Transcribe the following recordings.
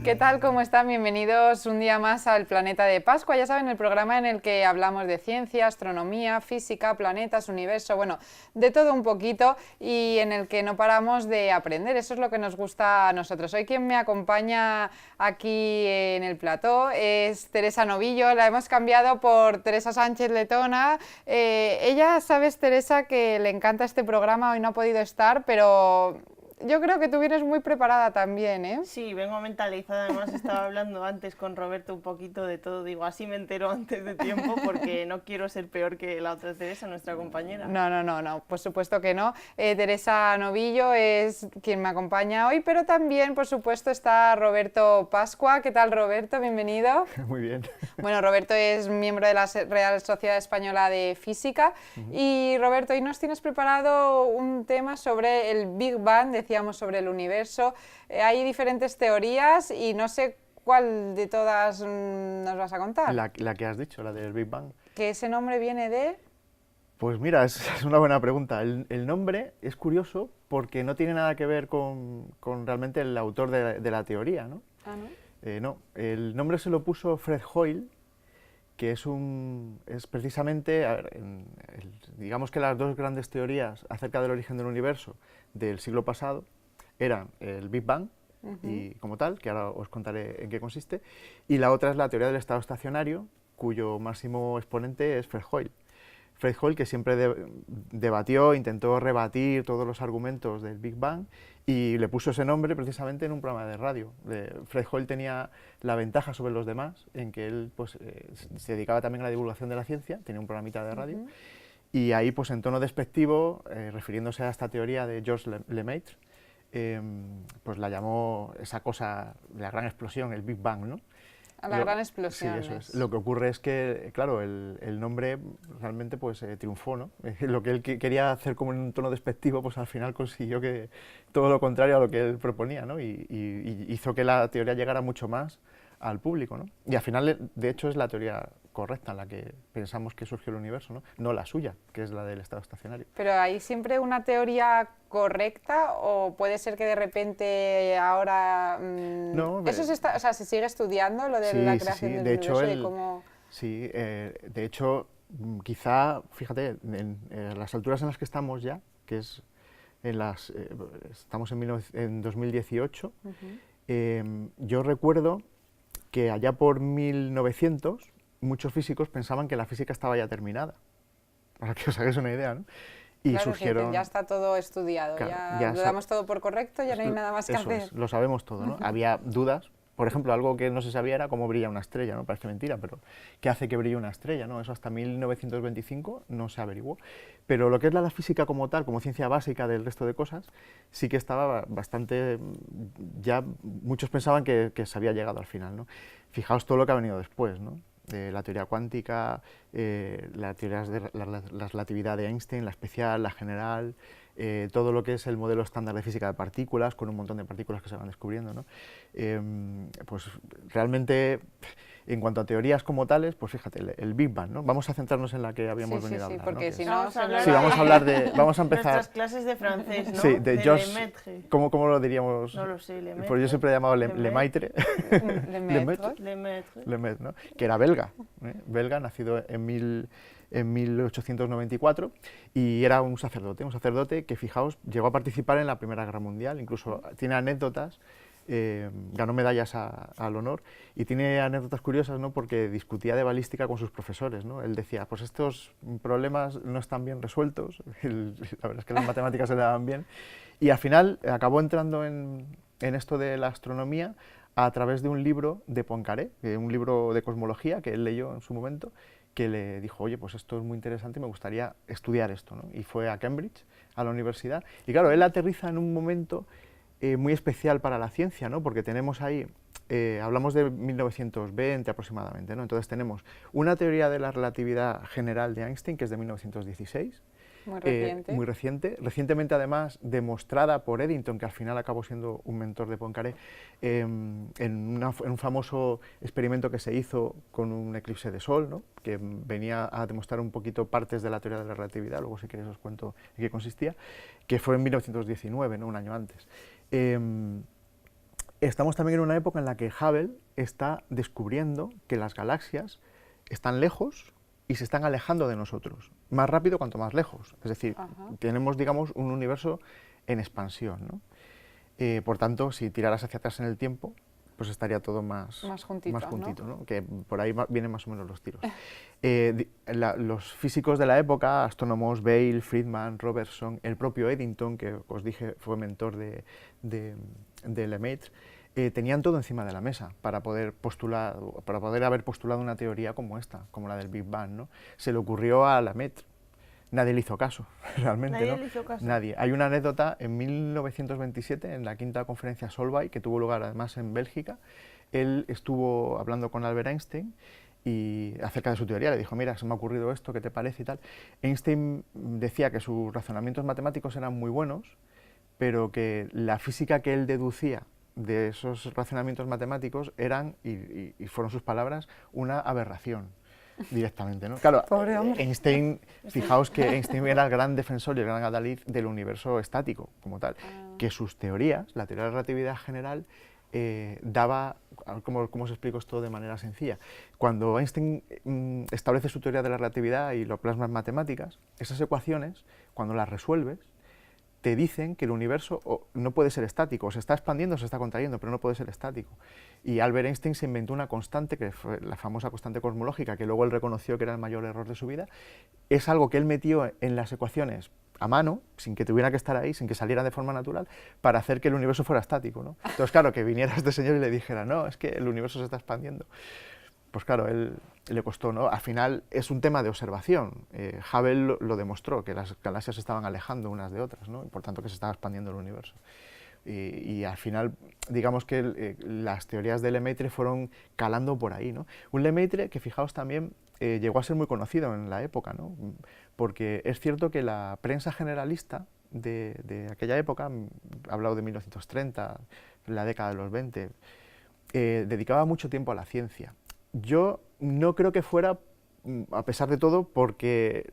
¿Qué tal? ¿Cómo están? Bienvenidos un día más al Planeta de Pascua. Ya saben, el programa en el que hablamos de ciencia, astronomía, física, planetas, universo, bueno, de todo un poquito y en el que no paramos de aprender. Eso es lo que nos gusta a nosotros. Hoy quien me acompaña aquí en el plató es Teresa Novillo. La hemos cambiado por Teresa Sánchez Letona. Ella, sabes, Teresa, que le encanta este programa. Hoy no ha podido estar, pero yo creo que tú vienes muy preparada también, ¿eh? Sí, vengo mentalizada, además estaba hablando antes con Roberto un poquito de todo, digo, así me entero antes de tiempo porque no quiero ser peor que la otra Teresa, nuestra compañera. No, por supuesto que no. Teresa Novillo es quien me acompaña hoy, pero también, por supuesto, está Roberto Pascua. ¿Qué tal, Roberto? Bienvenido. Muy bien. Bueno, Roberto es miembro de la Real Sociedad Española de Física. Y Roberto, hoy nos tienes preparado un tema sobre el Big Bang, decíamos sobre el universo. Hay diferentes teorías y no sé cuál de todas nos vas a contar. La que has dicho, la del Big Bang. Que ese nombre viene de... Pues mira, es una buena pregunta. El nombre es curioso porque no tiene nada que ver con realmente el autor de la teoría, ¿no? Ah, ¿no? No, el nombre se lo puso Fred Hoyle, que es precisamente, a ver, digamos que las dos grandes teorías acerca del origen del universo del siglo pasado eran el Big Bang, y como tal, que ahora os contaré en qué consiste, y la otra es la teoría del estado estacionario, cuyo máximo exponente es Fred Hoyle. Fred Hoyle, que siempre debatió, intentó rebatir todos los argumentos del Big Bang y le puso ese nombre precisamente en un programa de radio. Fred Hoyle tenía la ventaja sobre los demás en que él pues, se dedicaba también a la divulgación de la ciencia, tenía un programita de radio, y ahí pues en tono despectivo, refiriéndose a esta teoría de Georges Lemaitre, pues la llamó esa cosa, la gran explosión, el Big Bang, ¿no? A la gran explosión. Sí, eso es. Lo que ocurre es que, claro, el nombre realmente pues triunfó, ¿no? Lo que él quería hacer como en un tono despectivo, pues al final consiguió que todo lo contrario a lo que él proponía, ¿no? Y hizo que la teoría llegara mucho más al público, ¿no? Y al final, de hecho, es la teoría correcta en la que pensamos que surgió el universo, ¿no? No la suya, que es la del estado estacionario. ¿Pero hay siempre una teoría correcta o puede ser que de repente ahora... No, eso o sea, se sigue estudiando lo de la creación del de hecho, universo y cómo... Sí, de hecho, quizá, fíjate, en las alturas en las que estamos ya, que es estamos en 2018, yo recuerdo que allá por 1900 muchos físicos pensaban que la física estaba ya terminada, para que os hagáis una idea, ¿no? Y claro, surgieron... que ya está todo estudiado, Claro, ya lo damos todo por correcto, ya no hay nada más que eso hacer. lo sabemos todo, ¿no? Había dudas, por ejemplo, algo que no se sabía era cómo brilla una estrella, ¿no? Parece mentira, pero ¿qué hace que brille una estrella, no? Eso hasta 1925 no se averiguó. Pero lo que es la física como tal, como ciencia básica del resto de cosas, sí que estaba bastante... Ya muchos pensaban que se había llegado al final, ¿no? Fijaos todo lo que ha venido después, ¿no? La teoría cuántica, la teoría de la relatividad de Einstein, la especial, la general, todo lo que es el modelo estándar de física de partículas, con un montón de partículas que se van descubriendo, ¿no? Pues realmente, en cuanto a teorías como tales, pues fíjate, el Big Bang, ¿no? Vamos a centrarnos en la que habíamos venido a hablar, porque ¿no? si no... Vamos a hablar, sí, vamos a hablar de... Vamos a empezar... Nuestras clases de francés, ¿no? Sí, de Georges... Lemaitre. ¿Cómo lo diríamos? No lo sé, Lemaitre. Pues yo siempre he llamado Lemaitre. Lemaitre. Lemaitre, ¿no? Que era belga, belga, nacido en 1894, y era un sacerdote que, fijaos, llegó a participar en la Primera Guerra Mundial, incluso tiene anécdotas, ganó medallas al honor, y tiene anécdotas curiosas, ¿no? Porque discutía de balística con sus profesores, ¿no? Él decía, pues estos problemas no están bien resueltos, la verdad es que las matemáticas se le daban bien, y al final acabó entrando en esto de la astronomía a través de un libro de Poincaré, un libro de cosmología que él leyó en su momento, que le dijo, oye, pues esto es muy interesante y me gustaría estudiar esto, ¿no? Y fue a Cambridge, a la universidad, y claro, él aterriza en un momento muy especial para la ciencia, ¿no? Porque tenemos ahí, hablamos de 1920 aproximadamente, ¿no? Entonces tenemos una teoría de la relatividad general de Einstein, que es de 1916, muy reciente. Muy reciente, recientemente además demostrada por Eddington, que al final acabó siendo un mentor de Poincaré, en un famoso experimento que se hizo con un eclipse de sol, ¿no? Que venía a demostrar un poquito partes de la teoría de la relatividad, luego si queréis os cuento en qué consistía, que fue en 1919, ¿no? Un año antes. Estamos también en una época en la que Hubble está descubriendo que las galaxias están lejos y se están alejando de nosotros, más rápido cuanto más lejos. Es decir, tenemos, digamos, un universo en expansión, ¿no? Por tanto, si tiraras hacia atrás en el tiempo, pues estaría todo más juntito, ¿no? Que por ahí vienen más o menos los tiros. Los físicos de la época, astrónomos Bale, Friedman, Robertson, el propio Eddington, que os dije fue mentor de Lemaitre, tenían todo encima de la mesa para poder haber postulado una teoría como esta, como la del Big Bang, ¿no? Se le ocurrió a Lemaitre. Nadie le hizo caso, realmente. ¿Nadie ¿no? le hizo caso? Nadie. Hay una anécdota en 1927, en la quinta conferencia Solvay, que tuvo lugar además en Bélgica. Él estuvo hablando con Albert Einstein y acerca de su teoría, le dijo, mira, se me ha ocurrido esto, ¿qué te parece y tal? Einstein decía que sus razonamientos matemáticos eran muy buenos, pero que la física que él deducía de esos razonamientos matemáticos eran, y fueron sus palabras, una aberración. Directamente, ¿no? Claro, Einstein, fijaos que Einstein era el gran defensor y el gran adalid del universo estático, como tal, que sus teorías, la teoría de la relatividad general, daba, ¿cómo os explico esto de manera sencilla? Cuando Einstein establece su teoría de la relatividad y lo plasma en matemáticas, esas ecuaciones, cuando las resuelves, te dicen que el universo no puede ser estático, se está expandiendo o se está contrayendo, pero no puede ser estático. Y Albert Einstein se inventó una constante, que fue la famosa constante cosmológica, que luego él reconoció que era el mayor error de su vida. Es algo que él metió en las ecuaciones a mano, sin que tuviera que estar ahí, sin que saliera de forma natural, para hacer que el universo fuera estático, ¿no? Entonces, claro, que viniera este señor y le dijera, no, es que el universo se está expandiendo. Pues claro, él le costó, ¿no? Al final es un tema de observación. Hubble lo demostró, que las galaxias se estaban alejando unas de otras, ¿no? Y por tanto que se estaba expandiendo el universo. Y al final, digamos que las teorías de Lemaitre fueron calando por ahí, ¿no? Un Lemaitre que, fijaos, también llegó a ser muy conocido en la época, ¿no? Porque es cierto que la prensa generalista de aquella época, he hablado de 1930, la década de los 20, dedicaba mucho tiempo a la ciencia. Yo no creo que fuera, a pesar de todo, porque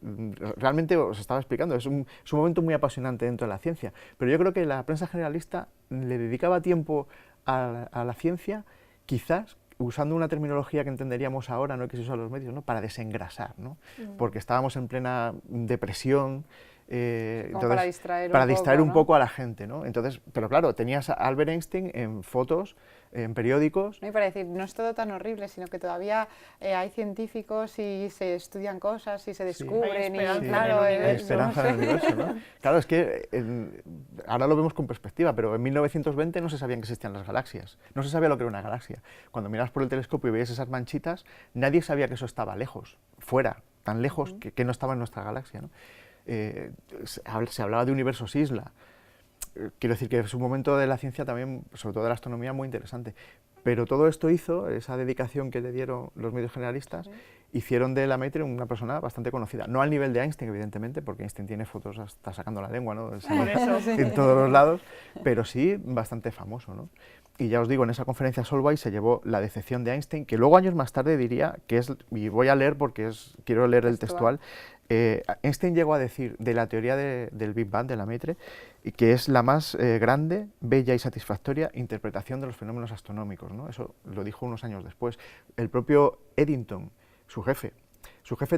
realmente os estaba explicando, es un momento muy apasionante dentro de la ciencia, pero yo creo que la prensa generalista le dedicaba tiempo a la ciencia, quizás usando una terminología que entenderíamos ahora, no que se usa en los medios, ¿no? Para desengrasar, ¿no? Porque estábamos en plena depresión. Entonces, para distraer un poco a la gente, ¿no? Entonces, pero claro, tenías a Albert Einstein en fotos, en periódicos. No, y para decir, no es todo tan horrible, sino que todavía hay científicos y se estudian cosas y se descubren. Hay y claro, hay esperanza en el universo, ¿no? Claro, es que ahora lo vemos con perspectiva, pero en 1920 no se sabían que existían las galaxias, no se sabía lo que era una galaxia. Cuando miras por el telescopio y veías esas manchitas, nadie sabía que eso estaba lejos, fuera, tan lejos que no estaba en nuestra galaxia, ¿no? Se hablaba de universos isla. Quiero decir que es un momento de la ciencia también, sobre todo de la astronomía, muy interesante. Pero todo esto hizo, esa dedicación que le dieron los medios generalistas, hicieron de Lemaitre una persona bastante conocida. No al nivel de Einstein, evidentemente, porque Einstein tiene fotos hasta sacando la lengua, ¿no? En todos los lados, pero sí bastante famoso, ¿no? Y ya os digo, en esa conferencia Solvay se llevó la decepción de Einstein, que luego años más tarde diría que es, y voy a leer porque quiero leer el textual, Einstein llegó a decir de la teoría del Big Bang, de Lemaitre, que es la más grande, bella y satisfactoria interpretación de los fenómenos astronómicos, ¿no? Eso lo dijo unos años después. El propio Eddington, su jefe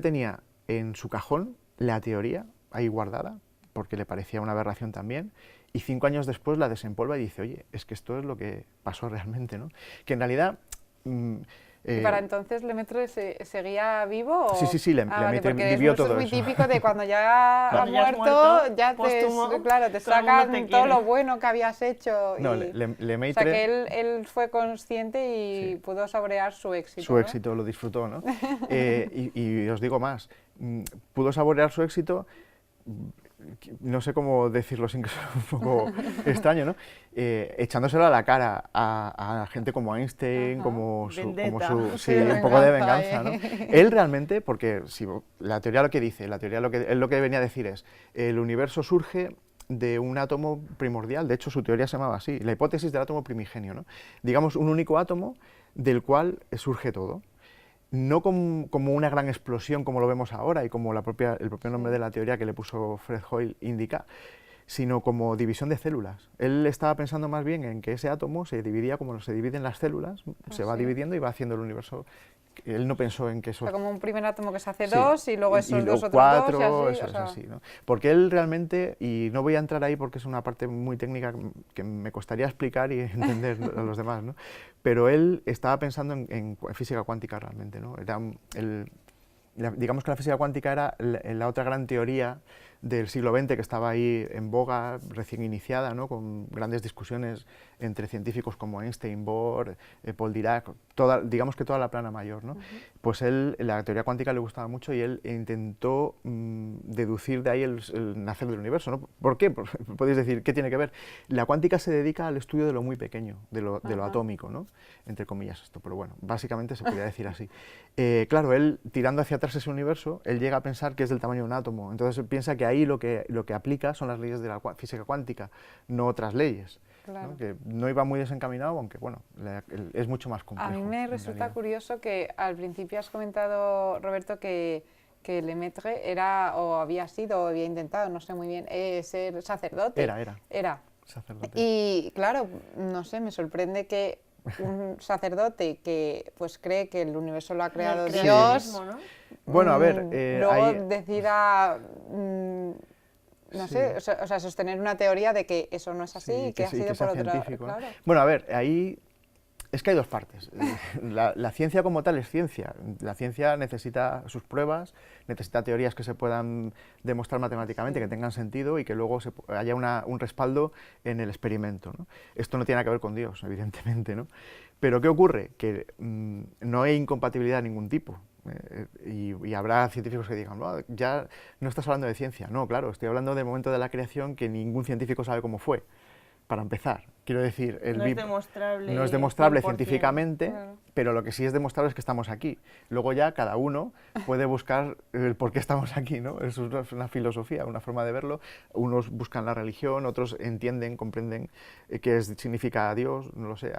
tenía en su cajón la teoría ahí guardada, porque le parecía una aberración también, y 5 años después la desempolva y dice, oye, es que esto es lo que pasó realmente, ¿no? Que en realidad... ¿Y para entonces Lemaitre seguía vivo? ¿O? Sí, Lemaitre vale, vivió todo eso. Es muy típico de cuando ya Cuando ha muerto, ya te todo sacan todo lo bueno que habías hecho. No, O Lemaitre... sea, que él fue consciente y pudo saborear su éxito. Su éxito, lo disfrutó, ¿no? Y os digo más, pudo saborear su éxito, no sé cómo decirlo sin que sea un poco extraño, ¿no? Echándoselo a la cara a gente como Einstein, como su un poco de venganza, ¿no? Él realmente, porque si la teoría lo que dice, él lo que venía a decir es, el universo surge de un átomo primordial, de hecho su teoría se llamaba así, la hipótesis del átomo primigenio, ¿no? Digamos, un único átomo del cual surge todo. No como una gran explosión como lo vemos ahora y como el propio nombre de la teoría que le puso Fred Hoyle indica, sino como división de células. Él estaba pensando más bien en que ese átomo se dividía como se dividen las células, se va dividiendo y va haciendo el universo. Él no pensó en que eso... O sea, como un primer átomo que se hace Sí, dos y luego esos dos otros cuatro, dos y así. eso O es sea, así, ¿no? Porque él realmente, y no voy a entrar ahí porque es una parte muy técnica que me costaría explicar y entender a los demás, ¿no? Pero él estaba pensando en física cuántica realmente, ¿no? Era digamos que la física cuántica era la otra gran teoría del siglo XX que estaba ahí en boga, recién iniciada, ¿no? Con grandes discusiones entre científicos como Einstein, Bohr, Paul Dirac, digamos que toda la plana mayor, ¿no? Pues él, la teoría cuántica le gustaba mucho y él intentó deducir de ahí el nacer del universo, ¿no? ¿Por qué? Podéis decir, ¿qué tiene que ver? La cuántica se dedica al estudio de lo muy pequeño, de lo atómico, ¿no? Entre comillas esto, pero bueno, básicamente se podría decir así. Claro, él, tirando hacia atrás ese universo, él llega a pensar que es del tamaño de un átomo, entonces él piensa que ahí lo que aplica son las leyes de la física cuántica, no otras leyes. claro. ¿No? Que no iba muy desencaminado, aunque bueno, es mucho más complejo. A mí me en resulta realidad. curioso que al principio has comentado, Roberto, que Lemaitre era o había sido o había intentado, no sé muy bien, ser sacerdote. Era sacerdote. Y claro, no sé, me sorprende que un sacerdote que pues cree que el universo lo ha creado El Dios, creacionismo, ¿no? Bueno, a ver, luego ahí- decida, no Sí. sé, o sea, sostener una teoría de que eso no es así Sí, y que ha sí, sido sea por otra. científico, ¿no? Claro. Bueno, a ver, ahí es que hay dos partes. La ciencia como tal es ciencia. La ciencia necesita sus pruebas, necesita teorías que se puedan demostrar matemáticamente, que tengan sentido y que luego haya un respaldo en el experimento, ¿no? Esto no tiene nada que ver con Dios, evidentemente, ¿no? Pero ¿qué ocurre? Que no hay incompatibilidad de ningún tipo. Y habrá científicos que digan, "No, ya no estás hablando de ciencia". No, claro, estoy hablando del momento de la creación que ningún científico sabe cómo fue, para empezar. Quiero decir, No es demostrable. no es demostrable 100%. científicamente, Claro. pero lo que sí es demostrable es que estamos aquí. Luego ya cada uno puede buscar el por qué estamos aquí, ¿no? Eso es una filosofía, una forma de verlo. Unos buscan la religión, otros entienden, comprenden qué significa Dios, no lo sé.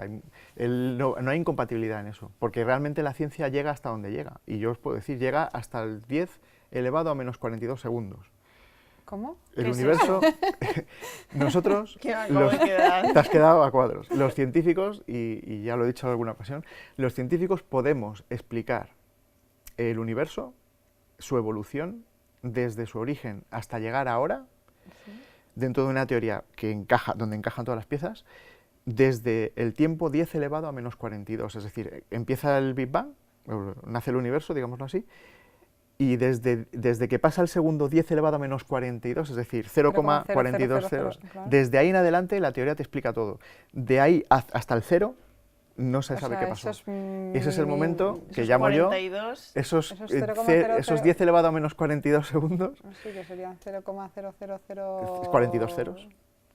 No hay incompatibilidad en eso, porque realmente la ciencia llega hasta donde llega. Y yo os puedo decir, llega hasta el 10 elevado a menos 42 segundos. ¿Cómo? El ¿Qué es universo, nosotros, Que me acabo de quedar. te has quedado a cuadros. Los científicos, y ya lo he dicho en alguna ocasión, los científicos podemos explicar el universo, su evolución, desde su origen hasta llegar ahora, dentro de una teoría que encaja, donde encajan todas las piezas, desde el tiempo 10 elevado a menos 42. Es decir, empieza el Big Bang, nace el universo, digámoslo así, y desde que pasa el segundo 10 elevado a menos 42, es decir, 0,420, claro. desde ahí en adelante la teoría te explica todo. De ahí hasta el cero no se O sabe sea, qué pasó. eso Ese es el momento que Esos llamo yo, 42, esos, Esos esos 10 elevado a menos 42 segundos, Sí, que serían 0,000. 42 ceros.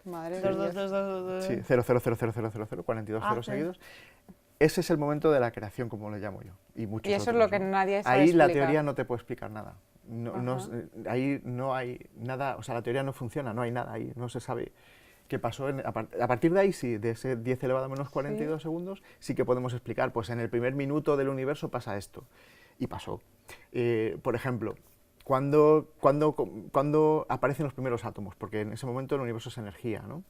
Madre de 2, 2, Dios. 2, 2, 2. Sí, 0,0000000, 42 ceros sí. seguidos. Ese es el momento de la creación, como le llamo yo. Y muchos Y eso es otros, lo que ¿no? nadie sabe Ahí la explicar. teoría no te puede explicar nada. Ajá. Ahí no hay nada, o sea, la teoría no funciona, no hay nada ahí, no se sabe qué pasó. A partir de ahí, sí, de ese 10 elevado a menos 42 segundos, sí que podemos explicar, pues en el primer minuto del universo pasa esto. Y pasó. Por ejemplo, cuando aparecen los primeros átomos, porque en ese momento el universo es energía, ¿no?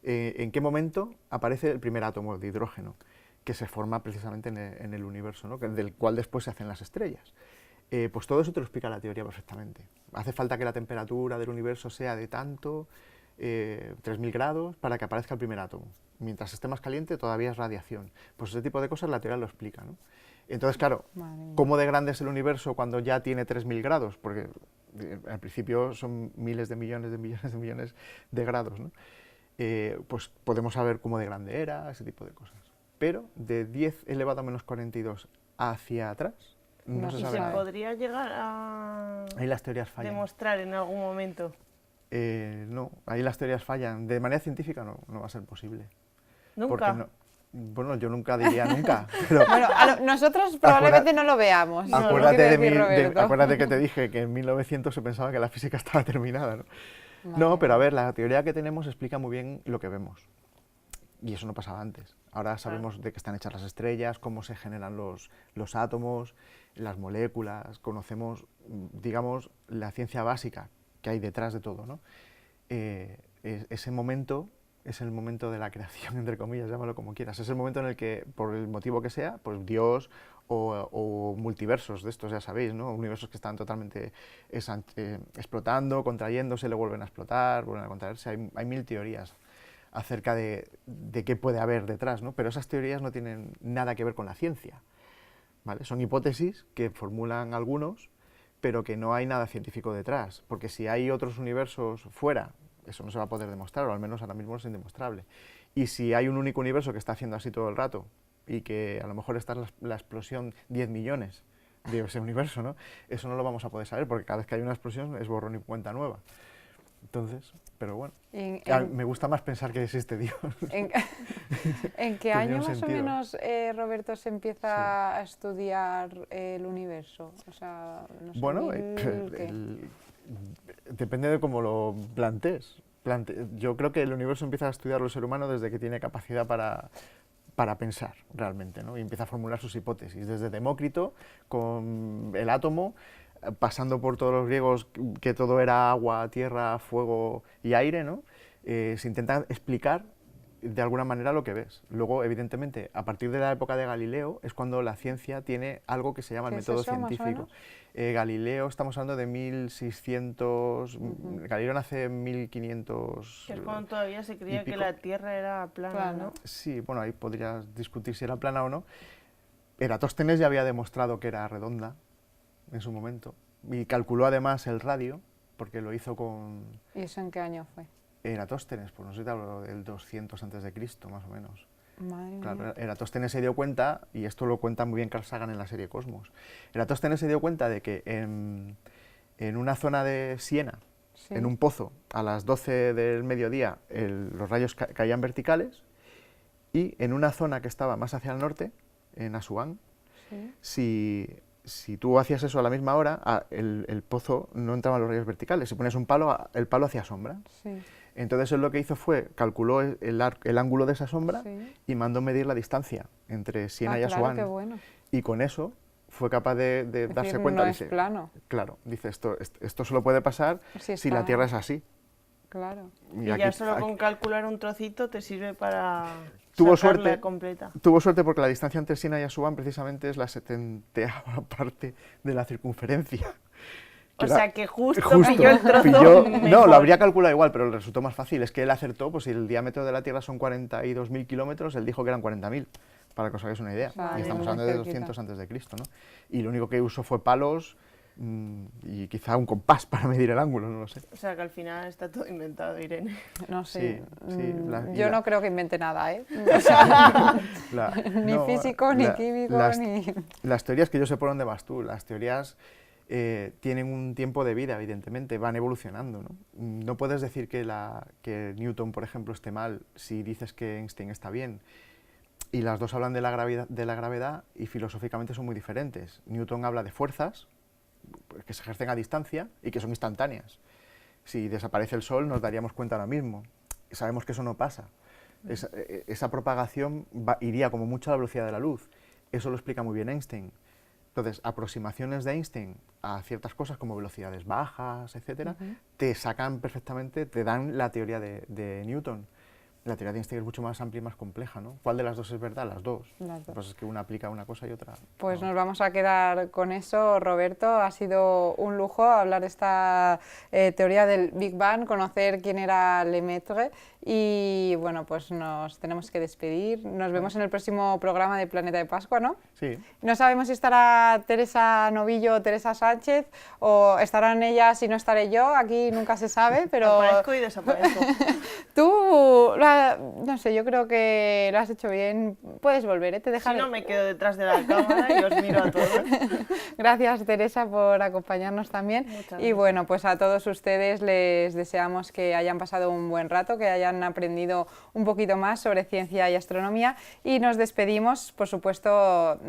¿En qué momento aparece el primer átomo de hidrógeno, que se forma precisamente en el universo, ¿no? Del cual después se hacen las estrellas? Pues todo eso te lo explica la teoría perfectamente. Hace falta que la temperatura del universo sea de tanto, 3000 grados, para que aparezca el primer átomo. Mientras esté más caliente todavía es radiación. Pues ese tipo de cosas la teoría lo explica, ¿no? Entonces, claro, Madre mía. ¿cómo de grande es el universo cuando ya tiene 3000 grados? Porque al principio son miles de millones de millones de millones de grados, ¿no? Pues podemos saber cómo de grande era, ese tipo de cosas. Pero de 10 elevado a menos 42 hacia atrás, no No se se ¿Y sabe se nada. podría llegar a Ahí las teorías fallan. demostrar en algún momento? No, ahí las teorías fallan. De manera científica no va a ser posible. Porque Nunca. no, bueno, yo nunca diría nunca, pero Bueno, nosotros probablemente no lo veamos. acuérdate, quiere decir Roberto. acuérdate que te dije que en 1900 se pensaba que la física estaba terminada, ¿no? No, Madre pero a mía. ver, la teoría que tenemos explica muy bien lo que vemos. Y eso no pasaba antes. Ahora sabemos de qué están hechas las estrellas, cómo se generan los átomos, las moléculas, conocemos, digamos, la ciencia básica que hay detrás de todo, ¿no? ese momento es el momento de la creación, entre comillas, llámalo como quieras. Es el momento en el que, por el motivo que sea, pues Dios o multiversos de estos, ya sabéis, ¿no? Universos que están totalmente explotando, contrayéndose, le vuelven a explotar, vuelven a contraerse. Hay mil teorías acerca de qué puede haber detrás, ¿no? Pero esas teorías no tienen nada que ver con la ciencia, ¿vale? Son hipótesis que formulan algunos, pero que no hay nada científico detrás, porque si hay otros universos fuera, eso no se va a poder demostrar, o al menos ahora mismo es indemostrable. Y si hay un único universo que está haciendo así todo el rato, y que a lo mejor está la explosión 10 millones de ese universo, ¿no? Eso no lo vamos a poder saber, porque cada vez que hay una explosión es borrón y cuenta nueva. Entonces, pero bueno, me gusta más pensar que existe Dios. ¿En qué año más o menos, Roberto, se empieza a estudiar el universo? O sea, no sé, bueno, depende de cómo lo plantees. Yo creo que el universo empieza a estudiarlo el ser humano desde que tiene capacidad para pensar realmente, ¿no? Y empieza a formular sus hipótesis, desde Demócrito con el átomo, pasando por todos los griegos que todo era agua, tierra, fuego y aire, ¿no? Se intenta explicar de alguna manera lo que ves. Luego, evidentemente, a partir de la época de Galileo es cuando la ciencia tiene algo que se llama el método científico. Galileo, estamos hablando de 1600, Galileo nace en 1500... Que es cuando todavía se creía que la Tierra era plana, ¿no? Sí, bueno, ahí podrías discutir si era plana o no. Eratóstenes ya había demostrado que era redonda en su momento, y calculó además el radio, porque lo hizo con... ¿Y eso en qué año fue? Eratóstenes, pues no sé si te hablo del 200 a.C., más o menos. Madre claro, mía. Eratóstenes se dio cuenta, y esto lo cuenta muy bien Carl Sagan en la serie Cosmos, Eratóstenes se dio cuenta de que en una zona de Siena, en un pozo, a las 12 del mediodía, los rayos caían verticales, y en una zona que estaba más hacia el norte, en Asuán, si tú hacías eso a la misma hora, el pozo no entraban los rayos verticales. Si ponías un palo, el palo hacía sombra. Entonces él lo que hizo fue, calculó el ángulo de esa sombra y mandó medir la distancia entre Siena y Asuán. Qué bueno. Y con eso fue capaz de darse cuenta. No dice, es plano. Claro, dice, esto solo puede pasar si la Tierra es así. Claro. Y aquí, ya solo con calcular un trocito te sirve para tuvo sacarla suerte, completa. Tuvo suerte porque la distancia entre Siena y Asuán precisamente es la 70ª parte de la circunferencia. O sea que justo pilló el trozo no, lo habría calculado igual, pero le resultó más fácil. Es que él acertó, pues si el diámetro de la Tierra son 42.000 kilómetros, él dijo que eran 40.000, para que os hagáis una idea. Y estamos hablando de 200 a.C., ¿no? Y lo único que usó fue palos y quizá un compás para medir el ángulo, no lo sé. O sea que al final está todo inventado, Irene. No sé, sí, yo no creo que invente nada, ¿eh? O sea, ni físico, ni químico, ni... Las teorías que yo sé por dónde vas tú, las teorías tienen un tiempo de vida, evidentemente, van evolucionando, ¿no? No puedes decir que Newton, por ejemplo, esté mal si dices que Einstein está bien. Y las dos hablan de la gravedad y filosóficamente son muy diferentes. Newton habla de fuerzas que se ejercen a distancia y que son instantáneas. Si desaparece el Sol nos daríamos cuenta ahora mismo. Sabemos que eso no pasa. Esa propagación iría como mucho a la velocidad de la luz. Eso lo explica muy bien Einstein. Entonces, aproximaciones de Einstein a ciertas cosas como velocidades bajas, etcétera, te sacan perfectamente, te dan la teoría de Newton. La teoría de Einstein es mucho más amplia y más compleja, ¿no? ¿Cuál de las dos es verdad? Las dos. Lo que pasa es que una aplica una cosa y otra... Pues nos vamos a quedar con eso, Roberto. Ha sido un lujo hablar de esta teoría del Big Bang, conocer quién era Lemaitre y, bueno, pues nos tenemos que despedir. Nos vemos en el próximo programa de Planeta de Pascua, ¿no? Sí. No sabemos si estará Teresa Novillo o Teresa Sánchez, o estarán ellas y no estaré yo, aquí nunca se sabe, pero... Aparezco y desaparezco. Tú, no sé, yo creo que lo has hecho bien. Puedes volver, ¿eh? Te dejaré. Si no, me quedo detrás de la cámara y os miro a todos. Gracias, Teresa, por acompañarnos también. Muchas y gracias. bueno, pues a todos ustedes les deseamos que hayan pasado un buen rato, que hayan aprendido un poquito más sobre ciencia y astronomía, y nos despedimos, por supuesto,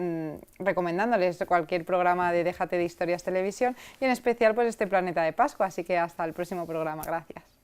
recomendándoles cualquier programa de Déjate de Historias Televisión y en especial pues este Planeta de Pascua, así que hasta el próximo programa. Gracias.